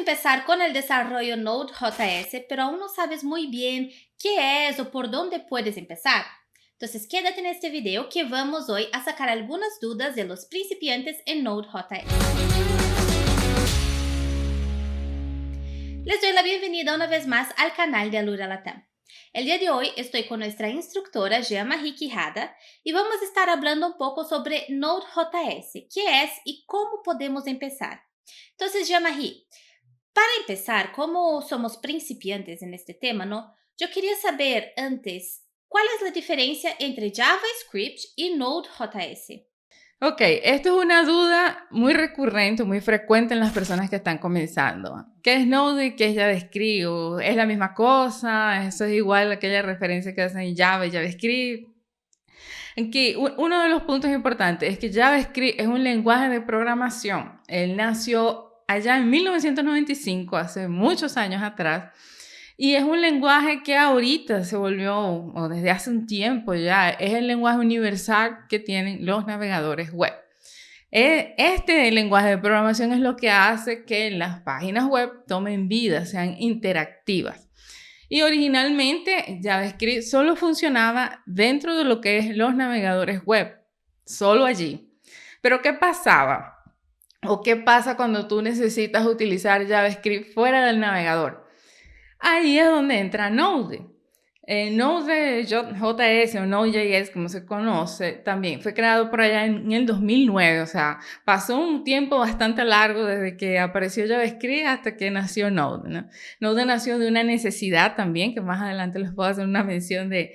empezar con el desarrollo Node.js, pero aún no sabes muy bien qué es o por dónde puedes empezar. Entonces, quédate en este video que vamos hoy a sacar algunas dudas de los principiantes en Node.js. Les doy la bienvenida una vez más al canal de Alura Latam. El día de hoy estoy con nuestra instructora Jean-Marie Quijada y vamos a estar hablando un poco sobre Node.js, qué es y cómo podemos empezar. Entonces, Jean-Marie, para empezar, como somos principiantes en este tema, ¿no? Yo quería saber antes, ¿cuál es la diferencia entre JavaScript y Node.js? Ok, esto es una duda muy recurrente, muy frecuente en las personas que están comenzando. ¿Qué es Node y qué es JavaScript? ¿O es la misma cosa? ¿Eso es igual a aquella referencia que hacen en Java y JavaScript? Aquí, uno de los puntos importantes es que JavaScript es un lenguaje de programación. Él nació allá en 1995, hace muchos años atrás, y es un lenguaje que ahorita se volvió, o desde hace un tiempo ya, es el lenguaje universal que tienen los navegadores web. Este lenguaje de programación es lo que hace que las páginas web tomen vida, sean interactivas. Y originalmente JavaScript solo funcionaba dentro de lo que es los navegadores web, solo allí. Pero ¿qué pasaba? ¿O qué pasa cuando tú necesitas utilizar JavaScript fuera del navegador? Ahí es donde entra Node. Node.js o Node.js, como se conoce, también fue creado por allá en el 2009. O sea, pasó un tiempo bastante largo desde que apareció JavaScript hasta que nació Node, ¿no? Node nació de una necesidad también, que más adelante les puedo hacer una mención de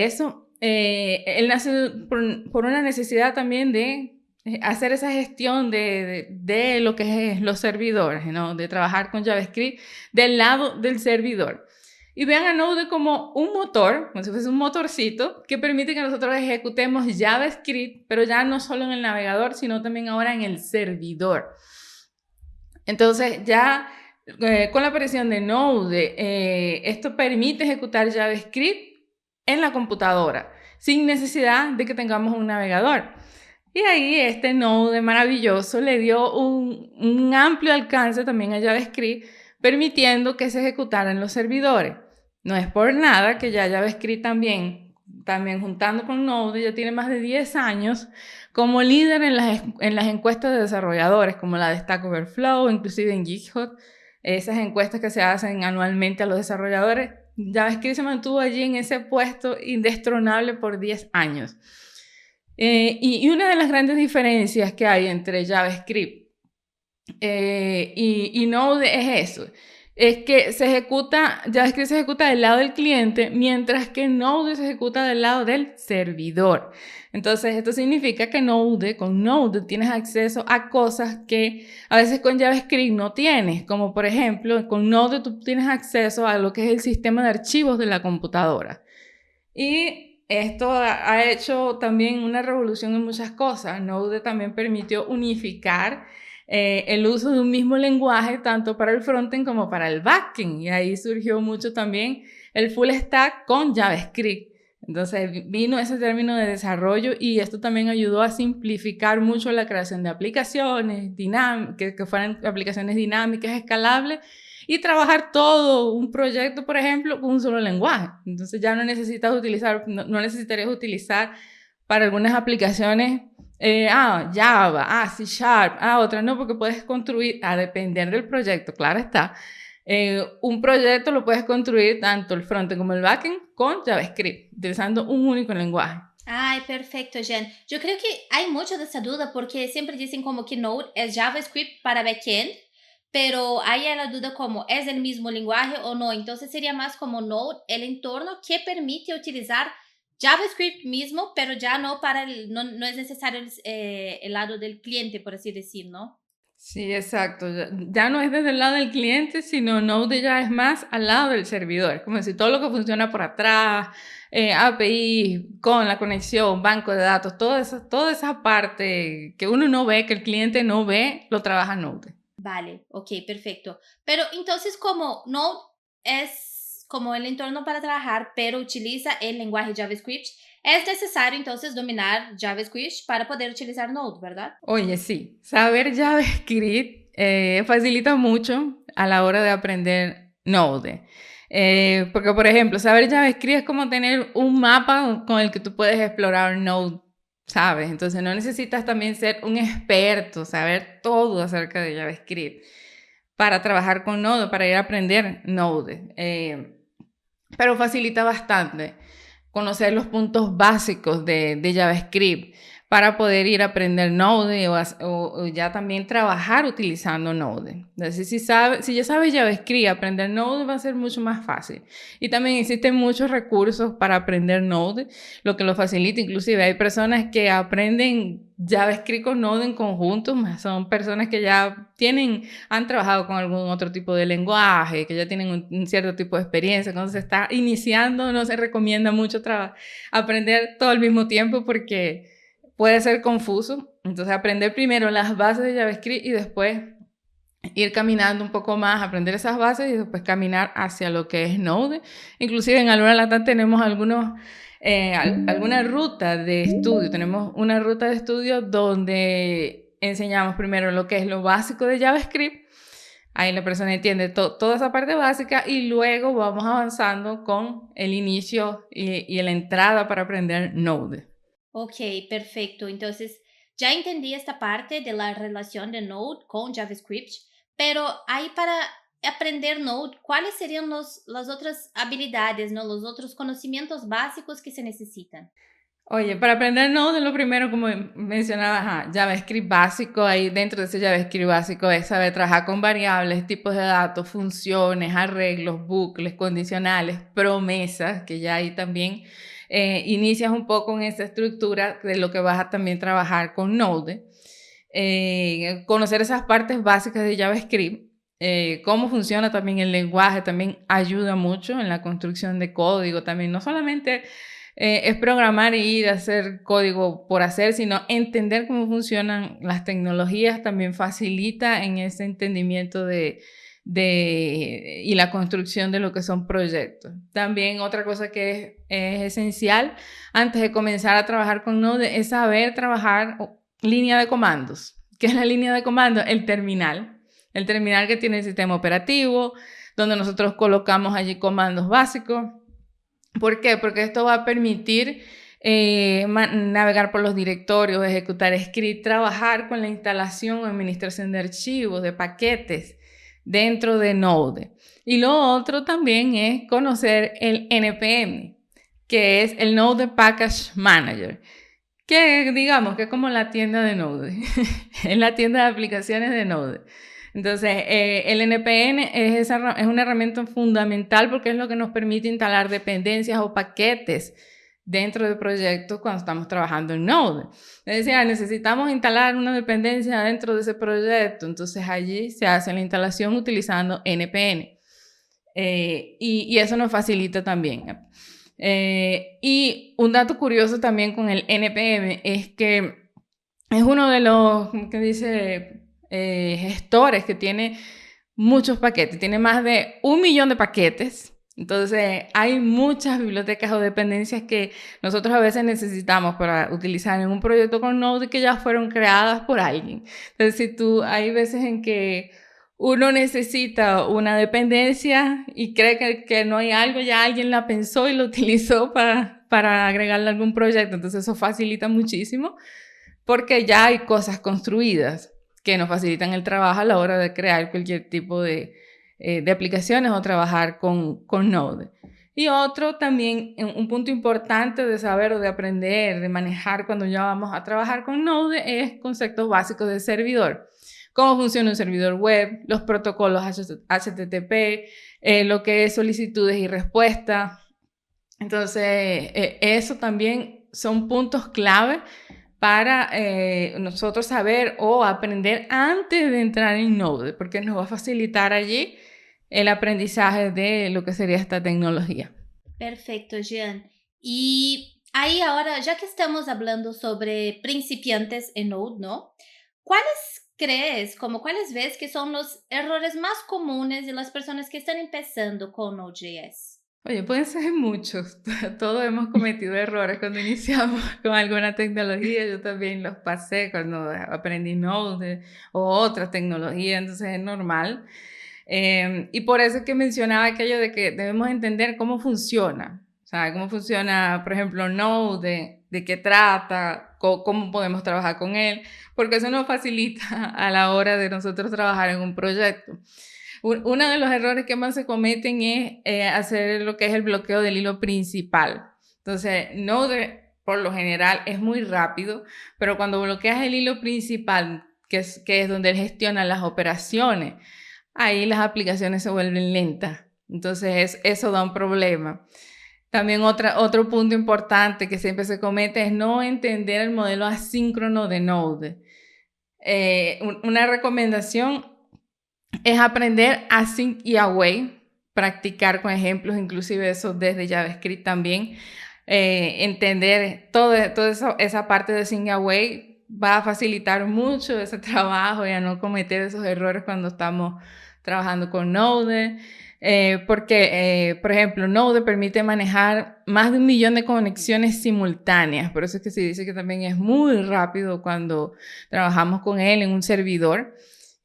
eso. Él nació por una necesidad también de hacer esa gestión de lo que es los servidores, ¿no? De trabajar con JavaScript del lado del servidor. Y vean a Node como un motor, como si fuese un motorcito, que permite que nosotros ejecutemos JavaScript, pero ya no solo en el navegador, sino también ahora en el servidor. Entonces, ya con la aparición de Node, esto permite ejecutar JavaScript en la computadora, sin necesidad de que tengamos un navegador. Y ahí este Node maravilloso le dio un amplio alcance también a JavaScript, permitiendo que se ejecutara en los servidores. No es por nada que ya JavaScript también juntando con Node, ya tiene más de 10 años como líder en las encuestas de desarrolladores, como la de Stack Overflow, inclusive en GitHub, esas encuestas que se hacen anualmente a los desarrolladores. JavaScript se mantuvo allí en ese puesto indestronable por 10 años. Y una de las grandes diferencias que hay entre JavaScript y Node es eso. Es que JavaScript se ejecuta del lado del cliente, mientras que Node se ejecuta del lado del servidor. Entonces, esto significa que con Node tienes acceso a cosas que a veces con JavaScript no tienes. Como por ejemplo, con Node tú tienes acceso a lo que es el sistema de archivos de la computadora. Y esto ha hecho también una revolución en muchas cosas. Node también permitió unificar el uso de un mismo lenguaje tanto para el frontend como para el backend. Y ahí surgió mucho también el full stack con JavaScript. Entonces vino ese término de desarrollo y esto también ayudó a simplificar mucho la creación de aplicaciones que fueran aplicaciones dinámicas, escalables, y trabajar todo un proyecto, por ejemplo, con un solo lenguaje. Entonces ya no necesitarías utilizar para algunas aplicaciones Java, C Sharp, otra no, porque puedes construir, a depender del proyecto, claro está, un proyecto lo puedes construir tanto el frontend como el backend con JavaScript, utilizando un único lenguaje. Ay, perfecto, Jen. Yo creo que hay mucha de esa duda porque siempre dicen como que Node es JavaScript para backend, pero hay la duda como es el mismo lenguaje o no. Entonces sería más como Node el entorno que permite utilizar JavaScript mismo, pero ya no para no es necesario el lado del cliente, por así decir, ¿no? Sí, exacto. Ya no es desde el lado del cliente, sino Node ya es más al lado del servidor. Como si todo lo que funciona por atrás, API, con la conexión, banco de datos, toda esa parte que uno no ve, que el cliente no ve, lo trabaja Node. Vale, ok, perfecto. Pero entonces como Node es como el entorno para trabajar, pero utiliza el lenguaje JavaScript, es necesario entonces dominar JavaScript para poder utilizar Node, ¿verdad? Oye, sí, saber JavaScript facilita mucho a la hora de aprender Node. Porque, por ejemplo, saber JavaScript es como tener un mapa con el que tú puedes explorar Node, ¿sabes? Entonces no necesitas también ser un experto, saber todo acerca de JavaScript para trabajar con Node, para ir a aprender Node. Pero facilita bastante conocer los puntos básicos de JavaScript para poder ir a aprender Node o ya también trabajar utilizando Node. Entonces, si ya sabes JavaScript, aprender Node va a ser mucho más fácil. Y también existen muchos recursos para aprender Node, lo que lo facilita. Inclusive hay personas que aprenden JavaScript con Node en conjunto, son personas que ya han trabajado con algún otro tipo de lenguaje, que ya tienen un cierto tipo de experiencia. Cuando se está iniciando, no se recomienda mucho aprender todo al mismo tiempo porque puede ser confuso. Entonces, aprender primero las bases de JavaScript y después ir caminando un poco más, aprender esas bases y después caminar hacia lo que es Node. Inclusive en Alura Latam tenemos alguna ruta de estudio. Tenemos una ruta de estudio donde enseñamos primero lo que es lo básico de JavaScript. Ahí la persona entiende toda esa parte básica y luego vamos avanzando con el inicio y la entrada para aprender Node. Ok, perfecto. Entonces, ya entendí esta parte de la relación de Node con JavaScript, pero ahí para aprender Node, ¿cuáles serían las otras habilidades, ¿no? Los otros conocimientos básicos que se necesitan? Oye, para aprender Node, lo primero, como mencionaba, JavaScript básico, ahí dentro de ese JavaScript básico es saber trabajar con variables, tipos de datos, funciones, arreglos, bucles, condicionales, promesas, que ya ahí también inicias un poco en esa estructura de lo que vas a también trabajar con Node. Conocer esas partes básicas de JavaScript, cómo funciona también el lenguaje, también ayuda mucho en la construcción de código, también no solamente es programar y ir a hacer código por hacer, sino entender cómo funcionan las tecnologías también facilita en ese entendimiento y la construcción de lo que son proyectos. También otra cosa que es esencial antes de comenzar a trabajar con Node es saber trabajar línea de comandos. ¿Qué es la línea de comandos? El terminal. El terminal que tiene el sistema operativo, donde nosotros colocamos allí comandos básicos. ¿Por qué? Porque esto va a permitir navegar por los directorios, ejecutar script, trabajar con la instalación o administración de archivos, de paquetes dentro de Node. Y lo otro también es conocer el NPM, que es el Node Package Manager, que digamos que es como la tienda de Node, es la tienda de aplicaciones de Node. Entonces, el NPM es una herramienta fundamental porque es lo que nos permite instalar dependencias o paquetes dentro de proyectos cuando estamos trabajando en Node. Es decir, necesitamos instalar una dependencia dentro de ese proyecto, entonces allí se hace la instalación utilizando NPM. Y eso nos facilita también. Y un dato curioso también con el NPM es que es uno de los, ¿qué dice? Gestores que tiene muchos paquetes, tiene más de 1 millón de paquetes. Entonces hay muchas bibliotecas o dependencias que nosotros a veces necesitamos para utilizar en un proyecto con Node que ya fueron creadas por alguien. Entonces hay veces en que uno necesita una dependencia y cree que no hay algo, ya alguien la pensó y lo utilizó para agregarle a algún proyecto. Entonces eso facilita muchísimo porque ya hay cosas construidas que nos facilitan el trabajo a la hora de crear cualquier tipo de aplicaciones o trabajar con Node. Y otro también, un punto importante de saber o de aprender, de manejar cuando ya vamos a trabajar con Node es conceptos básicos de servidor. Cómo funciona un servidor web, los protocolos HTTP, lo que es solicitudes y respuestas. Entonces, eso también son puntos clave para nosotros saber o aprender antes de entrar en Node, porque nos va a facilitar allí el aprendizaje de lo que sería esta tecnología. Perfecto, Jean. Y ahí ahora, ya que estamos hablando sobre principiantes en Node, ¿no? ¿Cuáles ves que son los errores más comunes de las personas que están empezando con Node.js? Oye, pueden ser muchos. Todos hemos cometido errores cuando iniciamos con alguna tecnología. Yo también los pasé cuando aprendí Node o otra tecnología, entonces es normal. Y por eso es que mencionaba aquello de que debemos entender cómo funciona. O sea, cómo funciona, por ejemplo, Node, de qué trata, cómo podemos trabajar con él, porque eso nos facilita a la hora de nosotros trabajar en un proyecto. Uno de los errores que más se cometen es hacer lo que es el bloqueo del hilo principal. Entonces, Node por lo general es muy rápido, pero cuando bloqueas el hilo principal, que es donde él gestiona las operaciones, ahí las aplicaciones se vuelven lentas. Entonces, eso da un problema. También otro punto importante que siempre se comete es no entender el modelo asíncrono de Node. Una recomendación es aprender async y away, practicar con ejemplos, inclusive eso desde JavaScript también. Entender toda esa parte de async y away va a facilitar mucho ese trabajo y a no cometer esos errores cuando estamos trabajando con Node. Porque, por ejemplo, Node permite manejar más de 1 millón de conexiones simultáneas. Por eso es que se dice que también es muy rápido cuando trabajamos con él en un servidor.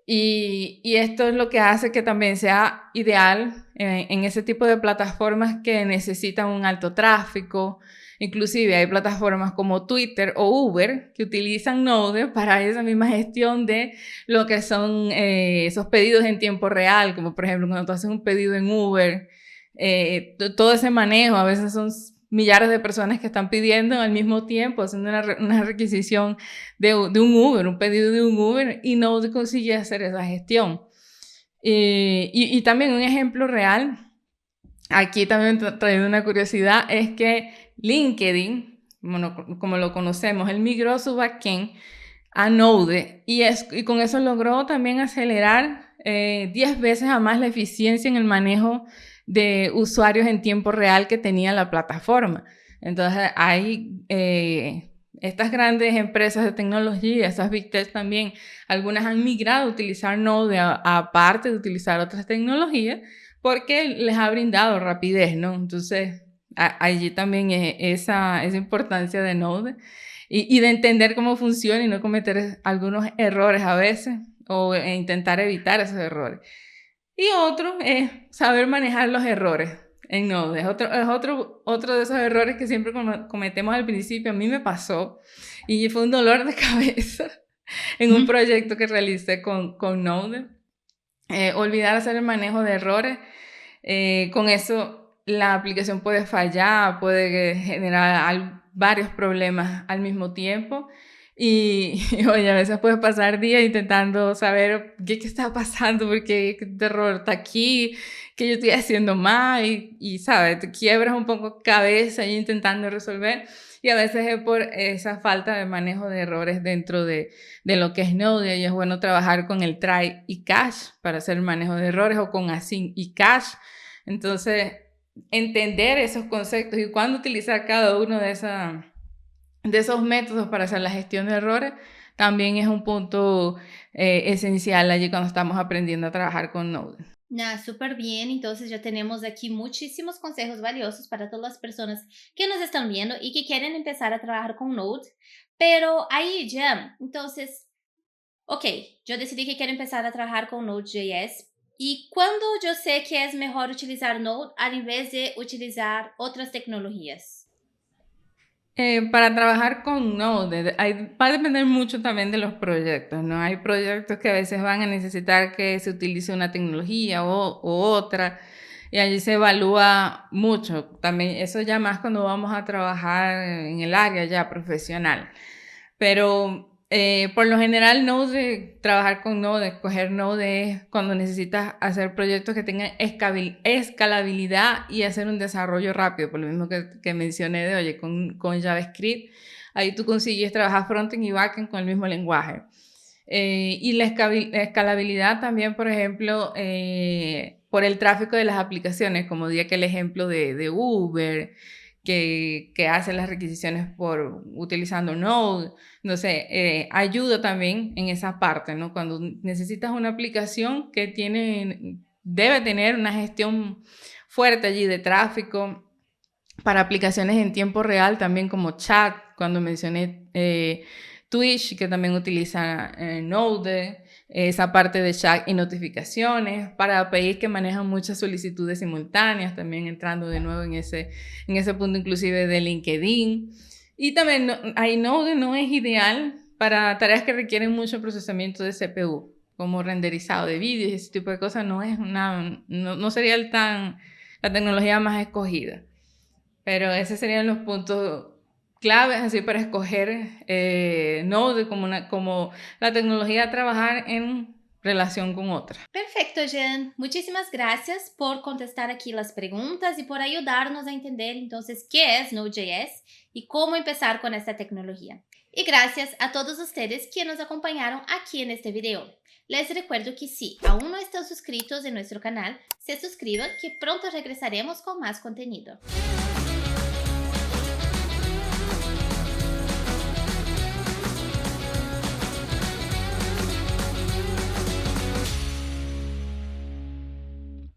Y esto es lo que hace que también sea ideal en ese tipo de plataformas que necesitan un alto tráfico. Inclusive hay plataformas como Twitter o Uber que utilizan Node para esa misma gestión de lo que son esos pedidos en tiempo real, como por ejemplo cuando tú haces un pedido en Uber, todo ese manejo, a veces son millares de personas que están pidiendo al mismo tiempo, haciendo una requisición de un Uber, un pedido de un Uber, y Node consigue hacer esa gestión. Y también un ejemplo real, aquí también trayendo una curiosidad, es que LinkedIn, como lo conocemos, él migró su backend a Node y con eso logró también acelerar 10 veces a más la eficiencia en el manejo de usuarios en tiempo real que tenía la plataforma. Entonces hay estas grandes empresas de tecnología, estas Big Tech también, algunas han migrado a utilizar Node aparte de utilizar otras tecnologías porque les ha brindado rapidez, ¿no? Entonces allí también esa importancia de Node y de entender cómo funciona y no cometer algunos errores a veces o intentar evitar esos errores. Y otro es saber manejar los errores en Node. Es otro de esos errores que siempre cometemos al principio. A mí me pasó y fue un dolor de cabeza en un proyecto que realicé con Node. Olvidar hacer el manejo de errores. Con eso la aplicación puede fallar, puede generar varios problemas al mismo tiempo. Y oye, a veces puedes pasar días intentando saber qué está pasando, porque qué error está aquí, qué yo estoy haciendo mal, y sabes, te quiebras un poco cabeza y intentando resolver. Y a veces es por esa falta de manejo de errores dentro de lo que es Node, y es bueno trabajar con el try y catch para hacer el manejo de errores, o con async y catch. Entonces, entender esos conceptos y cuándo utilizar cada uno de esos métodos para hacer la gestión de errores también es un punto esencial allí cuando estamos aprendiendo a trabajar con Node. Súper bien, entonces ya tenemos aquí muchísimos consejos valiosos para todas las personas que nos están viendo y que quieren empezar a trabajar con Node. Pero ahí ya, entonces, ok, yo decidí que quiero empezar a trabajar con Node.js. ¿Y cuándo yo sé que es mejor utilizar Node al invés de utilizar otras tecnologías? Para trabajar con Node, va a depender mucho también de los proyectos, ¿no? Hay proyectos que a veces van a necesitar que se utilice una tecnología o otra, y allí se evalúa mucho. También eso ya más cuando vamos a trabajar en el área ya profesional. Pero por lo general, trabajar con Node, escoger Node es cuando necesitas hacer proyectos que tengan escalabilidad y hacer un desarrollo rápido, por lo mismo que mencioné de, oye, con JavaScript, ahí tú consigues trabajar frontend y backend con el mismo lenguaje. Y la escalabilidad también, por ejemplo, por el tráfico de las aplicaciones, como di aquel ejemplo de Uber, que hace las requisiciones utilizando Node. Entonces, ayuda también en esa parte, ¿no? Cuando necesitas una aplicación que debe tener una gestión fuerte allí de tráfico para aplicaciones en tiempo real, también como chat, cuando mencioné Twitch, que también utiliza Node, esa parte de chat y notificaciones, para APIs que manejan muchas solicitudes simultáneas, también entrando de nuevo en ese punto inclusive de LinkedIn. Y también Node no es ideal para tareas que requieren mucho procesamiento de CPU, como renderizado de vídeos y ese tipo de cosas. No sería la tecnología más escogida. Pero esos serían los puntos claves así para escoger Node como la tecnología a trabajar en relación con otra. Perfecto, Jean. Muchísimas gracias por contestar aquí las preguntas y por ayudarnos a entender entonces qué es Node.js y cómo empezar con esta tecnología. Y gracias a todos ustedes que nos acompañaron aquí en este video. Les recuerdo que si aún no están suscritos en nuestro canal, se suscriban que pronto regresaremos con más contenido.